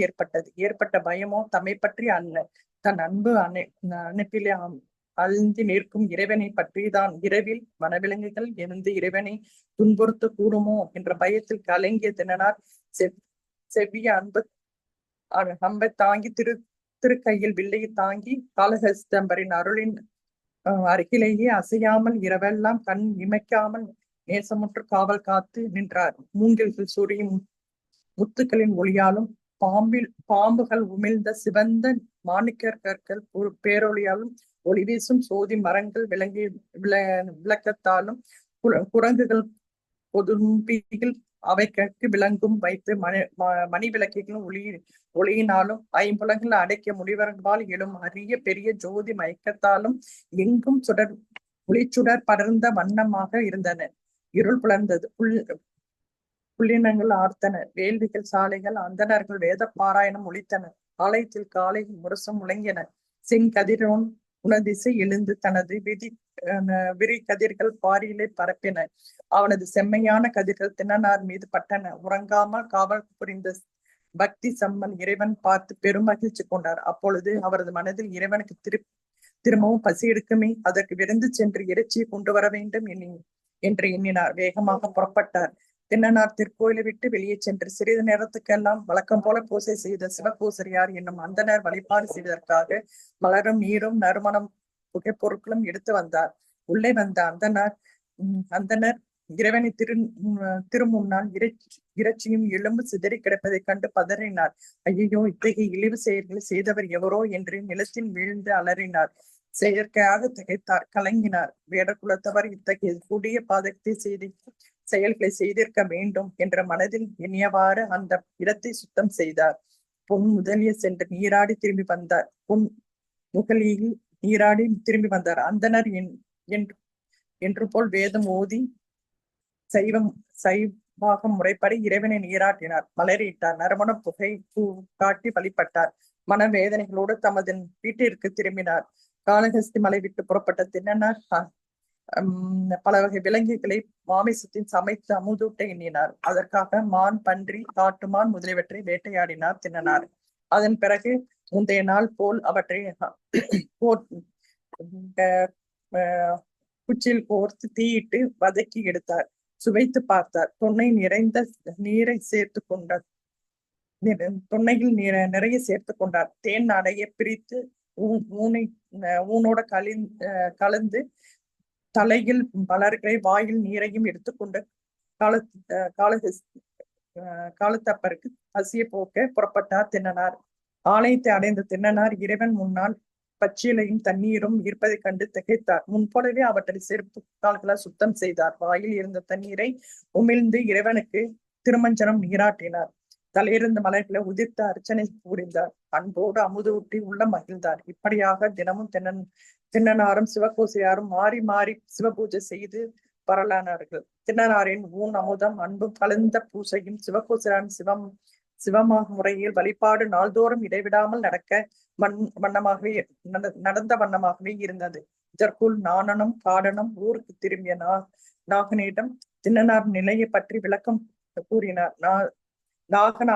ஏற்பட்ட பயமோ தம்மை பற்றி அல்ல, தன் அன்பு அனுப்பிலே அழுந்தி நிற்கும் இறைவனை பற்றிதான். இரவில் வனவிலங்குகள் எழுந்து இறைவனை துன்புறுத்த கூடுமோ என்ற பயத்தில் கலங்கிய திண்ணனார் செவ்விய அம்பை தாங்கி திருக்கையில் வில்லையை தாங்கி காளஹஸ்தம்பரின் அருளின் அருகிலேயே அசையாமல் இரவெல்லாம் கண் இமைக்காமல் நேசமுற்று காவல் காத்து நின்றார். மூங்கில்கள் சொரியும் முத்துக்களின் ஒளியாலும் பாம்புகள் உமிழ்ந்த சிவந்த மாணிக்கற்கள் பேரொழியாலும் ஒளி வீசும் சோதி மரங்கள் விளக்கத்தாலும் குரங்குகள் பொதும்பிகள் அவைக்கு விளங்கும் வைத்து மணி விளக்குகளும் ஒளியினாலும் ஐம்புலங்கள் அடக்கிய முனிவர்களால் எழும் அரிய பெரிய ஜோதி மயக்கத்தாலும் எங்கும் ஒளிச்சுடர் படர்ந்த வண்ணமாக இருந்தன. இருள் புலர்ந்தது. புள்ளினங்கள் ஆர்த்தன. வேள்விகள் சாலைகள் அந்தணர்கள் வேத பாராயணம் ஒழித்தன. ஆலயத்தில் காலை முரசம் முழங்கின. செங்கதிரோன் உணதிசை எழுந்து தனது விரி கதிர்கள் பாரியிலே பரப்பின. அவனது செம்மையான கதிர்கள் திண்ணனார் மீது பட்டன. உறங்காமல் காவல் புரிந்த பக்தி சம்மன் இறைவன் பார்த்து பெருமகிழ்ச்சி கொண்டார். அப்பொழுது அவரது மனதில் இறைவனுக்கு திரும்பவும் பசி எடுக்குமே, அதற்கு விருந்து சென்று இறைச்சியை கொண்டு வர வேண்டும் என்று எண்ணினார். வேகமாக புறப்பட்டார். திண்ணனார் திருக்கோயிலை விட்டு வெளியே சென்று சிறிது நேரத்துக்கெல்லாம் வழக்கம் போல பூசை செய்த சிவபூசரியார் என்னும் அந்தனர் வழிபாடு செய்வதற்காக மலரும் நீரும் நறுமணம் புகைப்பொருட்களும் எடுத்து வந்தார். உள்ளே வந்த அந்தனர் இறைவனை திருமுன்னால் இறைச்சியும் எலும்பு சிதறி கிடப்பதைக் கண்டு பதறினார். ஐயோ, இத்தகைய இழிவு செயல்களை செய்தவர் எவரோ என்று நிலத்தில் வீழ்ந்து அலறினார். செயற்கையாக திகைத்தார், கலங்கினார். வேடர் குலத்தவர் இத்தகைய கூடிய பாதகத்தை செயல்களை செய்திருக்க வேண்டும் என்ற மனதில் எண்ணியவாறு அந்த இடத்தை சுத்தம் செய்தார். பொன் முதலிய சென்று நீராடி திரும்பி வந்தார். பொன் முகலியில் நீராடி திரும்பி வந்தார். அந்தனர் என்று போல் வேதம் ஓதி சைவாகம் முறைப்படி இறைவனை நீராட்டினார், மலரிட்டார், நறுமண புகை பூ காட்டி வழிபட்டார். மனவேதனைகளோடு தமது வீட்டிற்கு திரும்பினார். காளஹஸ்தி மலை விட்டு புறப்பட்ட திண்ணனார் பல வகை விலங்குகளை மாமிசத்தின் சமைத்து அமுதூட்ட எண்ணினார். அதற்காக மான், பன்றி, காட்டுமான் முதலியவற்றை வேட்டையாடினார் திண்ணனார். அதன் பிறகு முந்தைய நாள் போல் அவற்றை குச்சியில் கோர்த்து தீயிட்டு வதக்கி எடுத்தார். சுவைத்து பார்த்தார். தொன்னை நிறைந்த நீரை சேர்த்து கொண்டார். தொன்னையில் நிறைய சேர்த்து கொண்டார். தேன் அடைய பிரித்து ஊனோட கலந்து தலையில் மலர்களை வாயில் நீரையும் எடுத்துக்கொண்டு காலத்தப்பருக்கு பசியை போக்க புறப்பட்டார் திண்ணனார். ஆலயத்தை அடைந்த திண்ணனார் இறைவன் முன்னால் பச்சிலையும் தண்ணீரும் இருப்பதைக் கண்டு திகைத்தார். முன்போலவே அவற்றை செருப்பு கால்களால் சுத்தம் செய்தார். வாயில் இருந்த தண்ணீரை உமிழ்ந்து இறைவனுக்கு திருமஞ்சனம் நீராட்டினார். தலையிருந்த மலர்களை உதிர்த்து அர்ச்சனை புரிந்தார். அன்போடு அமுது ஊட்டி உள்ள மகிழ்ந்தார். இப்படியாக தினமும் திண்ணனாரும் சிவகோசியாரும் மாறி மாறி சிவபூஜை செய்து வரலானார்கள். திண்ணனாரின் ஊன் அமுதம் அன்பும் கலந்த பூசையும் சிவகோசியாரின் சிவமாக முறையில் வழிபாடு நாள்தோறும் இடைவிடாமல் வண்ணமாகவே நடந்த வண்ணமாகவே இருந்தது. இதற்குள் நாணனும் காடனும் ஊருக்கு திரும்பிய நாகனிடம் திண்ணனார் நிலையை பற்றி விளக்கம் கூறினார். நாகன்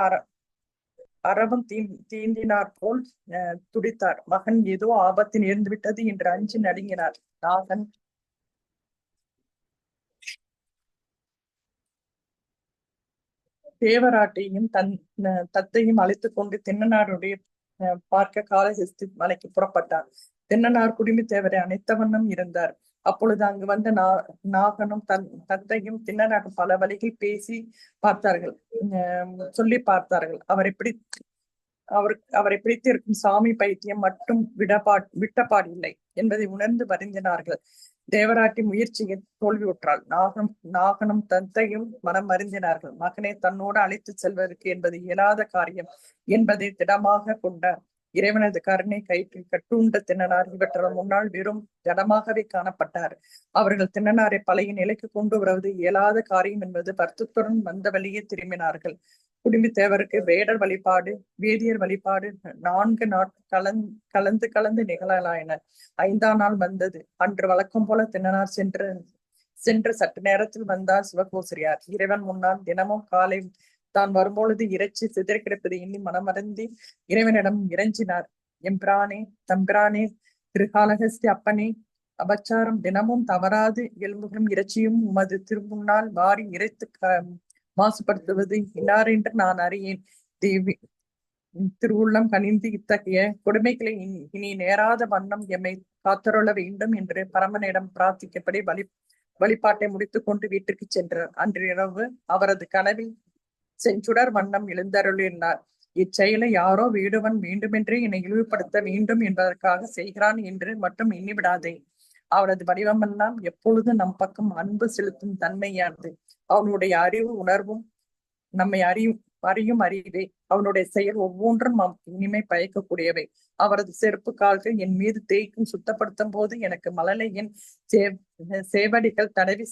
அரவம் தீண்டினார் போல் துடித்தார். மகன் ஏதோ ஆபத்தில் இருந்துவிட்டது என்று அஞ்சி நடுங்கினார். நாகன் தேவராட்டையும் தத்தையும் அழைத்துக் கொண்டு திண்ணனாருடைய பார்க்க காளஹஸ்தி மலைக்கு புறப்பட்டார். திண்ணனார் குடுமி தேவரை அணைத்த வண்ணம் இருந்தார். அப்பொழுது அங்கு வந்த நாகனும் தத்தையும் திண்ணனார் பல வழிகள் பேசி பார்த்தார்கள், சொல்லி பார்த்தார்கள். அவரை பிடித்திருக்கும் சாமி பைத்தியம் மட்டும் விட்டப்பாடில்லை என்பதை உணர்ந்து வருந்தினார்கள். தேவராட்டி முயற்சியை தோல்வியுற்றாள். நாகனும் தந்தையும் மனம் அறிந்தினார்கள். மகனை தன்னோடு அழைத்து செல்வதற்கு என்பது இயலாத காரியம் என்பதை திடமாக கொண்டார். இறைவனது கருணை கயிற்றில் கட்டுண்ட திண்ணனார் இவற்றால் முன்னால் வெறும் ஜடமாகவே காணப்பட்டார். அவர்கள் திண்ணனாரை பழைய நிலைக்கு கொண்டு வருவது இயலாத காரியம் என்பது வருத்தத்துடன் வந்த வழியே திரும்பினார்கள். குடும்பி தேவருக்கு வேடர் வழிபாடு, வேதியர் வழிபாடு 4 நாட்கள் கலந்து நிகழலாயின. 5ஆம் நாள் வந்தது. அன்று வழக்கம் போல திண்ணனார் சென்று சற்று நேரத்தில் வந்தார் சிவகோசிரியார். இறைவன் முன்னால் தினமும் காலை தான் வரும்பொழுது இறைச்சி சிதறி கிடப்பது எண்ணி மனமறந்தி இறைவனிடம் இறைஞ்சினார். எம்பிரானே, தம்பிரானே, திருகாளஹஸ்தி அப்பனே, அபச்சாரம் தினமும் தவறாது எலும்புகளும் இறைச்சியும் உமது திருமுன்னால் வாரி இறைத்து மாசுபடுத்துவது இன்னாரென்று நான் அறியேன். தேவி திருவுள்ளம் கனிந்து இத்தகைய கொடுமைகளை இனி நேராத வண்ணம் எம்மை காத்தருள வேண்டும் என்று பரமனிடம் பிரார்த்திக்கப்படி வழிபாட்டை முடித்துக் கொண்டு வீட்டுக்கு சென்றார். அன்றிரவு அவரது கனவில் செஞ்சுடர் வண்ணம் எழுந்தருளினார். இச்செயலை யாரோ வீடுவன் வேண்டுமென்றே என்னை இழிவுபடுத்த வேண்டும் என்பதற்காக செய்கிறான் என்று மட்டும் எண்ணிவிடாதே. அவனது வடிவமெல்லாம் எப்பொழுது நம் பக்கம் அன்பு செலுத்தும் தன்மையானது. அவனுடைய அறிவு உணர்வும் நம்மை அறியும் அறிவே. அவனுடைய செயல் ஒவ்வொன்றும் இனிமை பயக்கக்கூடியவை. அவரது செருப்பு கால்கள் என் மீது தேய்க்கும் சுத்தப்படுத்தும் போது எனக்கு மழலை என் சேவடிகள் தடவி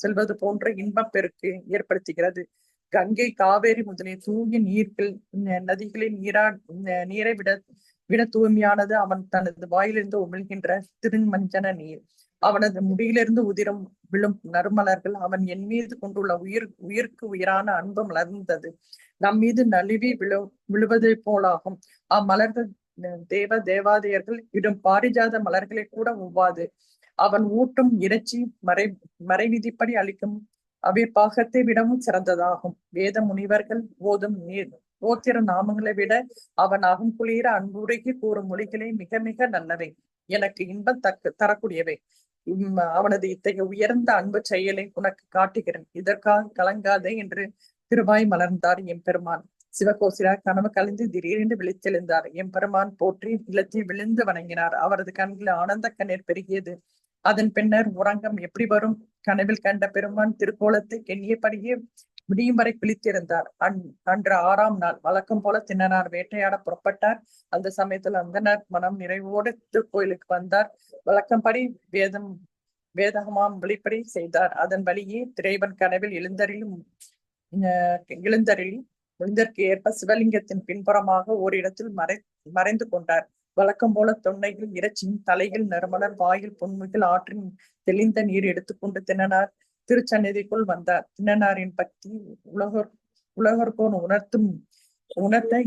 செல்வது போன்ற இன்பப் பெருக்கு ஏற்படுத்துகிறது. கங்கை, காவேரி முதலிய தூய நீர்கள் நதிகளில் நீரை விட தூய்மையானது அவன் தனது வாயிலிருந்து உமிழ்கின்ற திருமஞ்சன நீர். அவனது முடியிலிருந்து விழும் நறுமலர்கள் அவன் என் மீது கொண்டுள்ள உயிருக்கு உயிரான அன்பு மலர்ந்தது நம் மீது நழுவி விழுவதை போலாகும். அம்மலர்கள் தேவாதையர்கள் இடும் பாரிஜாத மலர்களை கூட ஒவ்வாது. அவன் ஊட்டும் இறைச்சி மறைவிதிப்படி அளிக்கும் அவ்விப்பாகத்தை விடவும் சிறந்ததாகும். வேத முனிவர்கள் ஓதும் ஓத்திர நாமங்களை விட அவன் குளிர அன்புரைக்கு கூறும் மொழிகளே மிக மிக நல்லவை, எனக்கு இன்பம் தரக்கூடியவை. அவனது இத்தகைய உயர்ந்த அன்பு செயலை உனக்கு காட்டுகிறேன், இதற்காக கலங்காதே என்று திருவாய் மலர்ந்தார் எம்பெருமான். சிவகோசிரார் கனவு கலைந்து திடீரென்று விழித்தெழுந்தார். எம்பெருமான் போற்றி இல்லத்தில் விழுந்து வணங்கினார். அவரது கண்களில் ஆனந்த கண்ணீர் பெருகியது. அதன் பின்னர் உறங்கம் எப்படி வரும்? கனவில் கண்ட பெருமான் திருக்கோலத்தை எண்ணியபடியே விடியும் வரை விழித்திருந்தார். அன்று 6ஆம் நாள் வழக்கம் போல திண்ணனார் வேட்டையாட புறப்பட்டார். அந்த சமயத்தில் அந்தனர் மனம் நிறைவோடு திருக்கோயிலுக்கு வந்தார். வழக்கம்படி வேதகமாம் வழிப்படி செய்தார். அதன் வழியே திரைவன் கனவில் எழுந்தற்கு ஏற்ப சிவலிங்கத்தின் பின்புறமாக ஓரிடத்தில் மறைந்து கொண்டார். வழக்கம் போல தொண்டையில் இறைச்சியும் தலையில் நறுமலர் வாயில் பொன்முகில் ஆற்றின் தெளிந்த நீர் எடுத்துக்கொண்டு திண்ணனார் திருச்சந்நிதிக்குள் வந்தார். திண்ணனாரின் பக்தி உலகோர் உணர்த்த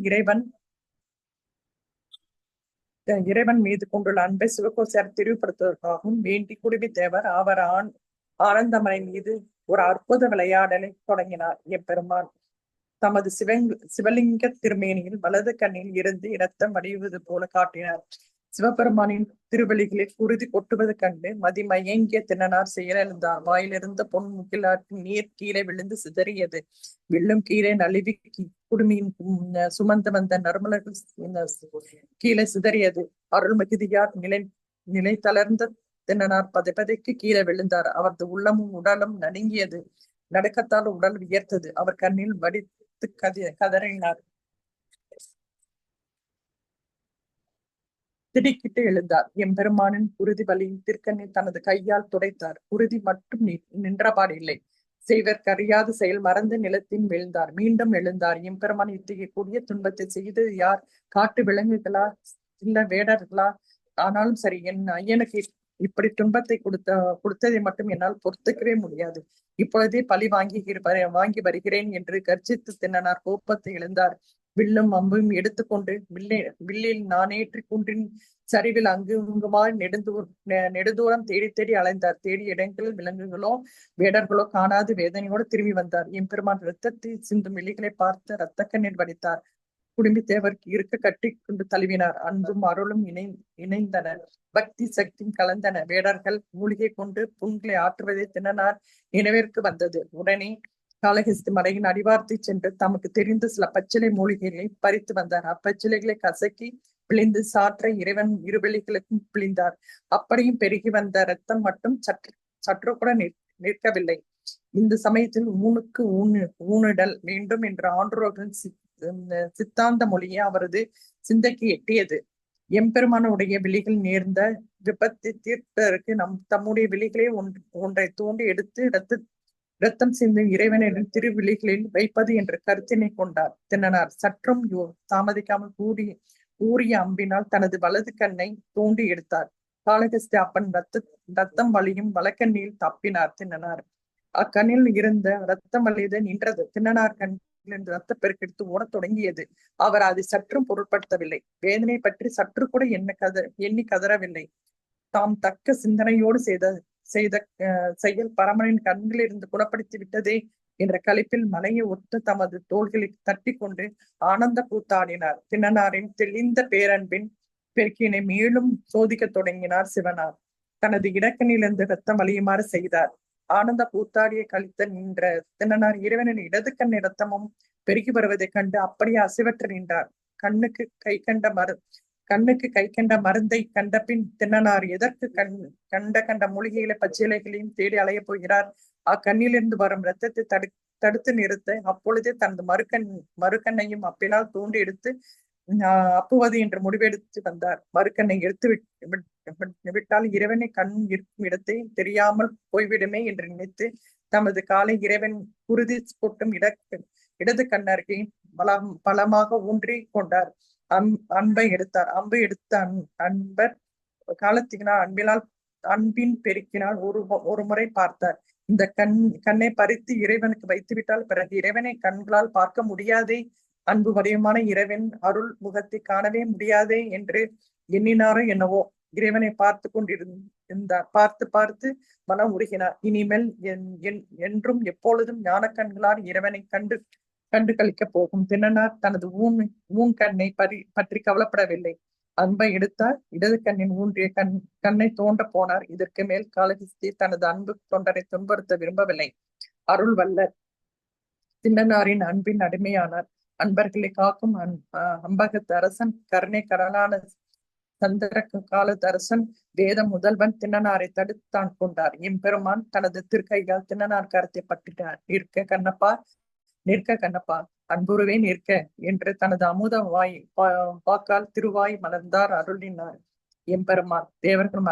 இறைவன் மீது கொண்டுள்ள அன்பை சிவகோசியார் தெரிவுபடுத்துவதற்காகவும் வேண்டி குடுமி தேவர் அவர் ஆனந்தமலை மீது ஒரு அற்புத விளையாடலை தொடங்கினார். எப்பெருமான் தமது சிவலிங்க திருமேனியில் வலது கண்ணில் இருந்து இரத்தம் வடிவது போல காட்டினார். சிவபெருமானின் திருவெளிகளில் குருதி கொட்டுவது கண்டு மதிமயங்கிய திண்ணனார் செயலெழுந்தார். வாயிலிருந்த பொன் முகிலாற்றின் நீர் கீழே விழுந்து சிதறியது. வில்லும் கீழே நழுவி குடுமியின் சுமந்து வந்த நறுமலர்கள் கீழே சிதறியது. அருள் மிகுதியார் நிலை தளர்ந்த தின்னனார் பதைக்கு கீழே விழுந்தார். அவரது உள்ளமும் உடலும் நடுங்கியது. நடுக்கத்தால் உடல் வியர்த்தது. அவர் கண்ணில் வடித்து கதறினார். திடுக்கிட்டு எழுந்தார். எம்பெருமானின் குருதி வலியின் திருக்கண்ணில் தனது கையால் துடைத்தார். குருதி மட்டும் நின்றபாடு இல்லை. செய்வர்க்கறியாது செயல் மறந்து நிலத்தின் வீழ்ந்தார். மீண்டும் எழுந்தார். எம்பெருமான் இத்தகைய கூடிய துன்பத்தை செய்து யார்? காட்டு விலங்குகளா, இல்ல வேடர்களா? ஆனாலும் சரி, என் ஐயனுக்கு இப்படி துன்பத்தை கொடுத்ததை மட்டும் என்னால் பொறுத்துக்கவே முடியாது. இப்பொழுதே பழி வாங்கி வருகிறேன் என்று கர்ஜித்து தின்னனார். கோப்பத்தை எழுந்தார். வில்லும் அம்பும் எடுத்துக்கொண்டு வில்லில் நானேற்றி குன்றின் சரிவில் அங்குமாய் நெடுதூரம் தேடி தேடி அலைந்தார். தேடி இடங்களில் விலங்குகளோ வேடர்களோ காணாது வேதனையோடு திரும்பி வந்தார். எம்பெருமான் இரத்தத்தை சிந்தும் விழிகளை பார்த்து இரத்த கண்ணீர் வடித்தார். குடும்பி தேவருக்கு இருக்க கட்டி கொண்டு தழுவினார். அன்பும் அருளும் இணைந்தன. பக்தி சக்தியும் கலந்தன. வேடர்கள் மூலிகை கொண்டு புண்களை ஆற்றுவதை தின்னனார் நினைவிற்கு வந்தது. உடனே காளஹஸ்தி மலையின் அடிவாரத்தை சென்று தமக்கு தெரிந்த சில பச்சிலை மூலிகைகளை பறித்து வந்தார். அப்பச்சிலைகளை கசக்கி பிழிந்து சாற்றை இறைவன் இருவெளிகளுக்கும் பிழிந்தார். அப்படியும் பெருகி வந்த ரத்தம் மட்டும் சற்று கூட நிற்கவில்லை. இந்த சமயத்தில் ஊனுக்கு ஊனிடல் வேண்டும் என்ற ஆன்றோர்களின் சித்தாந்த மொழியை அவரது சிந்தைக்கு எட்டியது. எம்பெருமானுடைய விழிகள் நேர்ந்த விபத்தை தீர்ப்பதற்கு தம்முடைய விழிகளை ஒன்றை தோண்டி எடுத்து இரத்தம் சிந்தும் இறைவனின் திருவிழிகளில் வைப்பது என்ற கருத்தினை கொண்டார். தின்னனார் சற்றும் தாமதிக்காமல் ஊறிய அம்பினால் தனது வலது கண்ணை தோண்டி எடுத்தார். காளஹஸ்தி அப்பன் ரத்தம் வலியும் வலக்கண்ணியில் தப்பினார். தின்னனார் அக்கண்ணில் இருந்த ரத்தம் வலியது நின்றது. தின்னனார் கண்ணிலிருந்து ரத்த பெருக்கெடுத்து ஓடத் தொடங்கியது. அவர் அதை சற்றும் பொருட்படுத்தவில்லை. வேதனை பற்றி சற்று கூட எண்ணி கதறவில்லை. தாம் தக்க சிந்தனையோடு செய்த செயல் பரமனின் கண்களிலிருந்து குணப்படுத்தி விட்டதே என்ற களிப்பில் மலையை ஒத்த தமது தோள்களை தட்டி கொண்டு ஆனந்த கூத்தாடினார். தின்னனாரின் தெளிந்த பேரன்பின் பெருக்கினை மேலும் சோதிக்க தொடங்கினார் சிவனார். தனது இடக்கண்ணிலிருந்து ரத்தம் வலியுமாறு செய்தார். ஆனந்த கூத்தாடியை கழித்த நின்ற தின்னனார் இறைவனின் இடது கண் இரத்தமும் பெருகி வருவதைக் கண்டு அப்படியே அசைவற்று நின்றார். கண்ணுக்கு கை கண்ட மருந்தை கண்ட பின் தின்னனார் எதற்கு கண்ட மூலிகைகளை பச்சிலைகளையும் தேடி அலைய போகிறார்? அக்கண்ணிலிருந்து வரும் இரத்தத்தை தடுத்து நிறுத்த அப்பொழுதே தனது மறுக்கண்ணையும் அப்பினால் தூண்டி எடுத்து அப்புவது என்று முடிவெடுத்து வந்தார். மறுக்கண்ணை எடுத்து விட்டால் இறைவனை கண் இருக்கும் இடத்தை தெரியாமல் போய்விடுமே என்று நினைத்து தமது காலை இறைவன் குருதி கொட்டும் இடது கண்ணருகே பலமாக ஊன்றி கொண்டார். அம்பை எடுத்தார். அம்பு எடுத்த அன்பர் காலத்தினால் அன்பின் பெருக்கினால் ஒரு முறை பார்த்தார். இந்த கண்ணை பறித்து இறைவனுக்கு வைத்துவிட்டால் பிறகு இறைவனை கண்களால் பார்க்க முடியாதே, அன்பு வடிவமான இறைவன் அருள் முகத்தை காணவே முடியாதே என்று எண்ணினாரோ என்னவோ. இறைவனை பார்த்து கொண்டிருந்தார். பார்த்து மனம் உருகினார். இனிமேல் என்றும் எப்பொழுதும் ஞான கண்களால் இறைவனை கண்டு கழிக்கப் போகும் தின்னனார் தனது ஊன் கண்ணை பற்றி கவலைப்படவில்லை. அன்பை எடுத்தார். இடது கண்ணின் ஊன்றிய கண்ணை தோண்ட போனார். இதற்கு மேல் காளஹஸ்தி தனது அன்பு தொண்டரை துன்புறுத்த விரும்பவில்லை. அருள் வல்லர் தின்னனாரின் அன்பின் அடிமையானார். அன்பர்களை காக்கும் அம்பகத்து அரசன், கருணை கடலான சந்திர காலத்தரசன், வேத முதல்வன் தின்னனாரை தடுத்தான் கொண்டார். எம்பெருமான் தனது திருக்கையால் தின்னனார் கரத்தை பற்றினார். நிற்க கண்ணப்பா, அன்புருவே நிற்க என்று தனது அமுத வாக்கால் திருவாய் மலர்ந்தார், அருளினார். எம்பெருமான் தேவர்கள்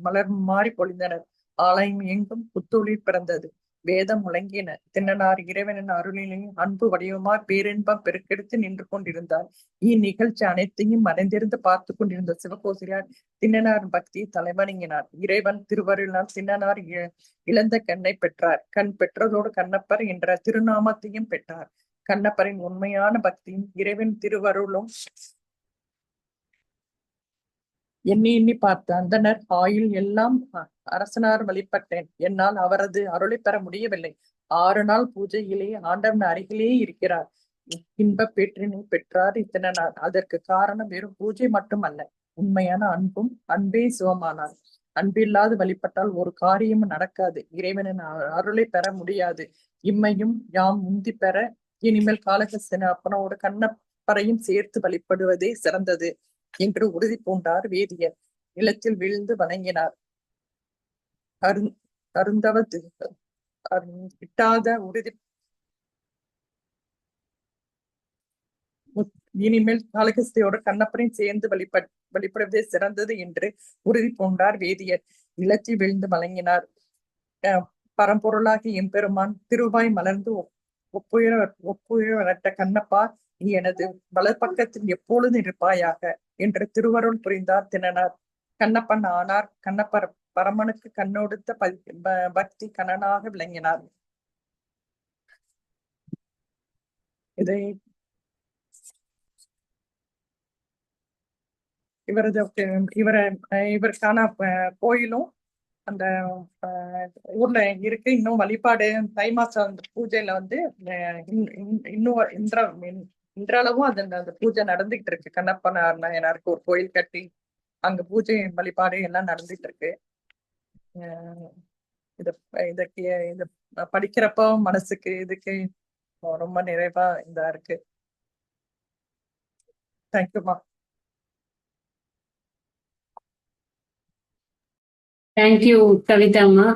மலர் மாறி பொழிந்தனர். ஆலயம் எங்கும் புத்துளிர் பிறந்தது. வேதம் முழங்கின. தின்னனார் இறைவனின் அருளின் அன்பு வடிவமாய் பேரின்பம் பெருக்கெடுத்து நின்று கொண்டிருந்தார். இந்நிகழ்ச்சி அனைத்தையும் மறைந்திருந்து பார்த்து கொண்டிருந்த சிவகோசிரியார் தின்னனார் பக்தியை தலைவணங்கினார். இறைவன் திருவருளால் தின்னனார் இழந்த கண்ணை பெற்றார். கண் பெற்றதோடு கண்ணப்பர் என்ற திருநாமத்தையும் பெற்றார். கண்ணப்பரின் உண்மையான பக்தியும் இறைவன் திருவருளும் எண்ணி பார்த்த அந்தனர் ஆயுள் எல்லாம் அரசனார் வழிபட்டேன். என்னால் அவரது அருளை பெற முடியவில்லை. 6 நாள் பூஜையிலே ஆண்டவன் அருகிலே இருக்கிறார். இன்ப பேற்றினை பெற்றார் இத்தனார். அதற்கு காரணம் வெறும் பூஜை மட்டுமல்ல, உண்மையான அன்பே சிவமானார். அன்பில்லாது வழிபட்டால் ஒரு காரியமும் நடக்காது. இறைவனின் அருளை பெற முடியாது. இம்மையும் யாம் முந்தி பெற இனிமேல் காளகஸ்தின அப்பனோடு கண்ணப்பரையும் சேர்த்து வழிபடுவதே சிறந்தது என்று உறுதி பூண்டார் வேதியர். நிலத்தில் வீழ்ந்து வணங்கினார். அருந்தவ கிட்டாத உறுதி இனிமேல் காளகஸ்தியோடு கண்ணப்பரையும் சேர்ந்து வழிபடுவதே சிறந்தது என்று உறுதி பூண்டார் வேதியர். நிலத்தில் வீழ்ந்து வணங்கினார். பரம்பொருளாகி எம்பெருமான் திருவாய் மலர்ந்து ஒப்புயரட்ட கண்ணப்பா, நீ எனது வலப்பக்கத்தில் எப்பொழுது இருப்பாயாக என்று திருவருள் புரிந்தார் திணனார். கண்ணப்பன் ஆனார். கண்ணப்பர் பரமனுக்கு கண்ணொடுத்த பக்தி கண்ணனாக விளங்கினார். இதை இவருக்கான கோயிலும் அந்த ஊர்ல இருக்கு. இன்னும் வழிபாடு தை மாசம் அந்த பூஜையில வந்து இன்னும் இன்றளவும் அந்த பூஜை நடந்துகிட்டு இருக்கு. கண்ணப்ப நாயனாருக்கு ஒரு கோயில் கட்டி அங்க பூஜை வழிபாடு எல்லாம் நடந்துட்டு இருக்கு. இத படிக்கிறப்போ மனசுக்கு இதுக்கு ரொம்ப நிறைவா இதா இருக்கு. தேங்க்யூமா. தேங்க்யூ கவிதாம்மா.